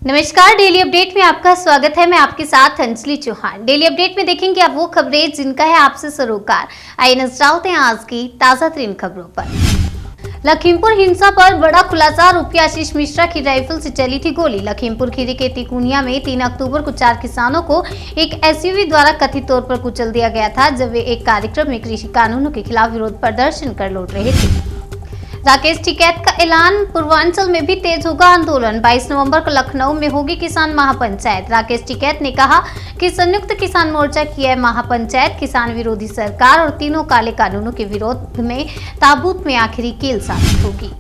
नमस्कार, daily update में आपका स्वागत है। मैं आपके साथ अंजलि चौहान। डेली अपडेट में देखेंगे आप वो खबरें जिनका है आपसे सरोकार। आइए नजर डालते हैं आज की ताजा तरीन खबरों पर। लखीमपुर हिंसा पर बड़ा खुलासा, आरोपी आशीष मिश्रा की राइफल से चली थी गोली। लखीमपुर खीरी के तिकुनिया में 3 अक्टूबर को 4 किसानों को एक एसयूवी द्वारा कथित तौर पर कुचल दिया गया था जब वे एक कार्यक्रम में कृषि कानूनों के खिलाफ विरोध प्रदर्शन कर लौट रहे थे। राकेश टिकैत का ऐलान, पूर्वांचल में भी तेज होगा आंदोलन। 22 नवंबर को लखनऊ में होगी किसान महापंचायत। राकेश टिकैत ने कहा कि संयुक्त किसान मोर्चा की यह महापंचायत किसान विरोधी सरकार और तीनों काले कानूनों के विरोध में ताबूत में आखिरी कील साबित होगी।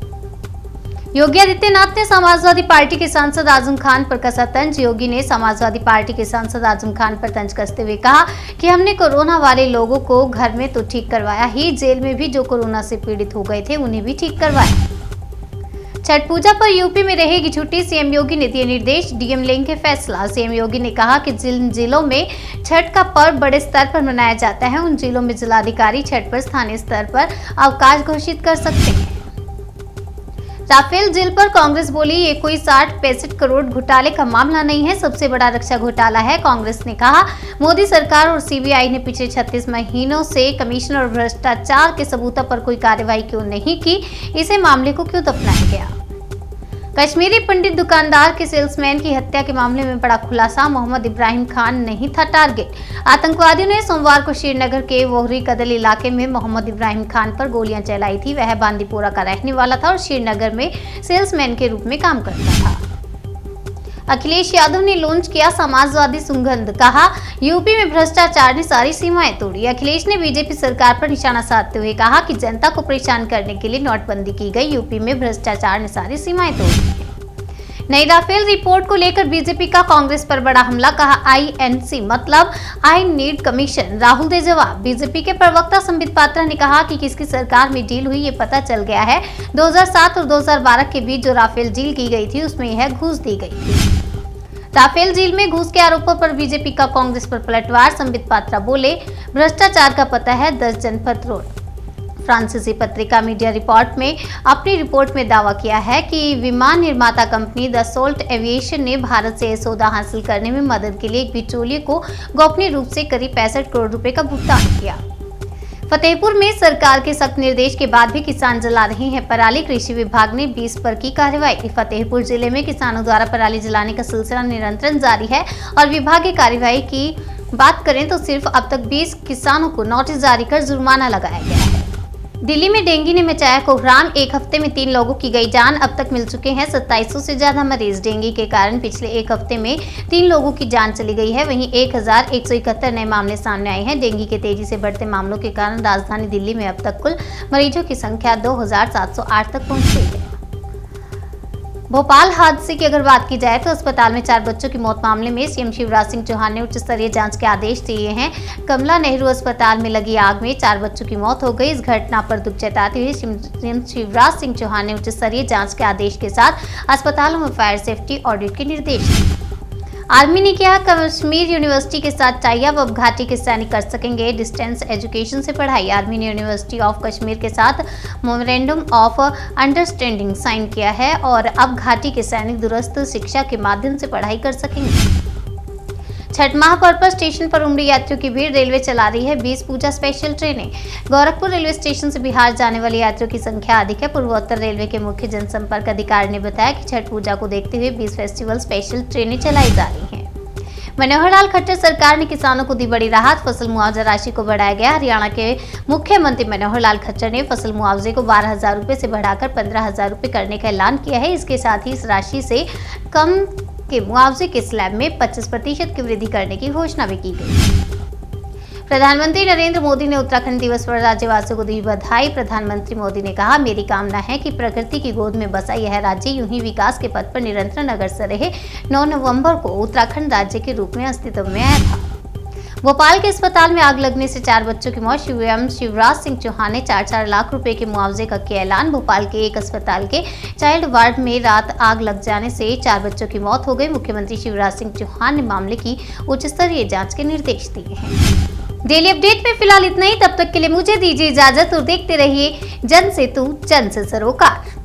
योगी आदित्यनाथ ने समाजवादी पार्टी के सांसद आजम खान पर कसा तंज। योगी ने समाजवादी पार्टी के सांसद आजम खान पर तंज कसते हुए कहा कि हमने कोरोना वाले लोगों को घर में तो ठीक करवाया ही, जेल में भी जो कोरोना से पीड़ित हो गए थे उन्हें भी ठीक करवाया। छठ पूजा पर यूपी में रहेगी छुट्टी, सीएम योगी ने दिए निर्देश, डीएम लेंगे फैसला। सीएम योगी ने कहा कि जिन जिलों में छठ का पर्व बड़े स्तर पर मनाया जाता है उन जिलों में जिलाधिकारी छठ पर स्थानीय स्तर पर अवकाश घोषित कर सकते हैं। राफेल डील पर कांग्रेस बोली, ये कोई 60-65 करोड़ घोटाले का मामला नहीं है, सबसे बड़ा रक्षा घोटाला है। कांग्रेस ने कहा मोदी सरकार और सीबीआई ने पिछले 36 महीनों से कमिश्नर और भ्रष्टाचार के सबूतों पर कोई कार्रवाई क्यों नहीं की, इसे मामले को क्यों दफनाया गया। कश्मीरी पंडित दुकानदार के सेल्समैन की हत्या के मामले में बड़ा खुलासा, मोहम्मद इब्राहिम खान नहीं था टारगेट। आतंकवादियों ने सोमवार को श्रीनगर के वोहरी कदल इलाके में मोहम्मद इब्राहिम खान पर गोलियां चलाई थी। वह बांदीपोरा का रहने वाला था और श्रीनगर में सेल्समैन के रूप में काम करता था। अखिलेश यादव ने लॉन्च किया समाजवादी सुगंध, कहा यूपी में भ्रष्टाचार ने सारी सीमाएं तोड़ी। अखिलेश ने बीजेपी सरकार पर निशाना साधते हुए कहा कि जनता को परेशान करने के लिए नोटबंदी की गई, यूपी में भ्रष्टाचार ने सारी सीमाएं तोड़ी। नई राफेल रिपोर्ट को लेकर बीजेपी का कांग्रेस पर बड़ा हमला, कहा आईएनसी मतलब आई नीड कमीशन, राहुल दे जवाब। बीजेपी के प्रवक्ता संबित पात्रा ने कहा कि किसकी सरकार में डील हुई ये पता चल गया है। 2007 और 2012 के बीच जो राफेल डील की गई थी उसमें यह घूस दी गई थी। राफेल डील में घूस के आरोपों पर बीजेपी का कांग्रेस पर पलटवार, संबित पात्रा बोले भ्रष्टाचार का पता है 10 जनपद रोड। फ्रांसीसी पत्रिका मीडिया रिपोर्ट में अपनी रिपोर्ट में दावा किया है कि विमान निर्माता कंपनी दसोल्ट एविएशन ने भारत से यह सौदा हासिल करने में मदद के लिए एक बिचौलिए को गोपनीय रूप से करीब 65 करोड़ रुपए का भुगतान किया। फतेहपुर में सरकार के सख्त निर्देश के बाद भी किसान जला रहे हैं पराली, कृषि विभाग ने 20 पर की कार्रवाई। फतेहपुर जिले में किसानों द्वारा पराली जलाने का सिलसिला निरंतर जारी है और विभाग की कार्रवाई की बात करें तो सिर्फ अब तक 20 किसानों को नोटिस जारी कर जुर्माना लगाया गया है। दिल्ली में डेंगू ने मचाया कोहराम, एक हफ्ते में 3 लोगों की गई जान, अब तक मिल चुके हैं 2700 से ज्यादा मरीज। डेंगू के कारण पिछले एक हफ्ते में 3 लोगों की जान चली गई है, वहीं 1171 नए मामले सामने आए हैं। डेंगू के तेजी से बढ़ते मामलों के कारण राजधानी दिल्ली में अब तक कुल मरीजों की संख्या 2708 तक पहुंच गई है। भोपाल हादसे की अगर बात की जाए तो अस्पताल में 4 बच्चों की मौत मामले में सीएम शिवराज सिंह चौहान ने उच्च स्तरीय जांच के आदेश दिए हैं। कमला नेहरू अस्पताल में लगी आग में 4 बच्चों की मौत हो गई। इस घटना पर दुख जताते हुए सीएम शिवराज सिंह चौहान ने उच्च स्तरीय जांच के आदेश के साथ अस्पतालों में फायर सेफ्टी ऑडिट के निर्देश दिए। आर्मी ने किया कश्मीर यूनिवर्सिटी के साथ टाई अप, अब घाटी के सैनिक कर सकेंगे डिस्टेंस एजुकेशन से पढ़ाई। आर्मी ने यूनिवर्सिटी ऑफ कश्मीर के साथ मेमोरेंडम ऑफ अंडरस्टैंडिंग साइन किया है और अब घाटी के सैनिक दूरस्थ शिक्षा के माध्यम से पढ़ाई कर सकेंगे। छठ महापर्व पर स्टेशन पर उमड़ी यात्रियों की भीड़, रेलवे चला रही है 20 पूजा स्पेशल ट्रेनें। गोरखपुर रेलवे स्टेशन से बिहार जाने वाले यात्रियों की संख्या अधिक है। पूर्वोत्तर रेलवे के मुख्य जनसंपर्क अधिकारी ने बताया कि छठ पूजा को देखते हुए 20 फेस्टिवल स्पेशल ट्रेनें चलाई जा रही हैं। मनोहर लाल खट्टर सरकार ने किसानों को दी बड़ी राहत, फसल मुआवजा राशि को बढ़ाया गया। हरियाणा के मुख्यमंत्री मनोहर लाल खट्टर ने फसल मुआवजे को 12,000 रुपये से बढ़ाकर 15,000 रुपये करने का ऐलान किया है। इसके साथ ही इस राशि से कम के मुआवजे के स्लैब में 25% की वृद्धि करने की घोषणा भी की गई। प्रधानमंत्री नरेंद्र मोदी ने उत्तराखंड दिवस पर राज्यवासियों को दी बधाई। प्रधानमंत्री मोदी ने कहा, मेरी कामना है कि प्रकृति की गोद में बसा यह राज्य यूं ही विकास के पथ पर निरंतर अग्रसर रहे। 9 नवंबर को उत्तराखंड राज्य के रूप में अस्तित्व में आया था। भोपाल के अस्पताल में आग लगने से 4 बच्चों की मौत, सीएम शिवराज सिंह चौहान ने 4-4 लाख रुपए के मुआवजे का किया ऐलान। भोपाल के एक अस्पताल के चाइल्ड वार्ड में रात आग लग जाने से 4 बच्चों की मौत हो गई। मुख्यमंत्री शिवराज सिंह चौहान ने मामले की उच्च स्तरीय जांच के निर्देश दिए हैं। डेली अपडेट में फिलहाल इतना ही, तब तक के लिए मुझे दीजिए इजाजत और देखते रहिए जन सेतु जन से सरोकार।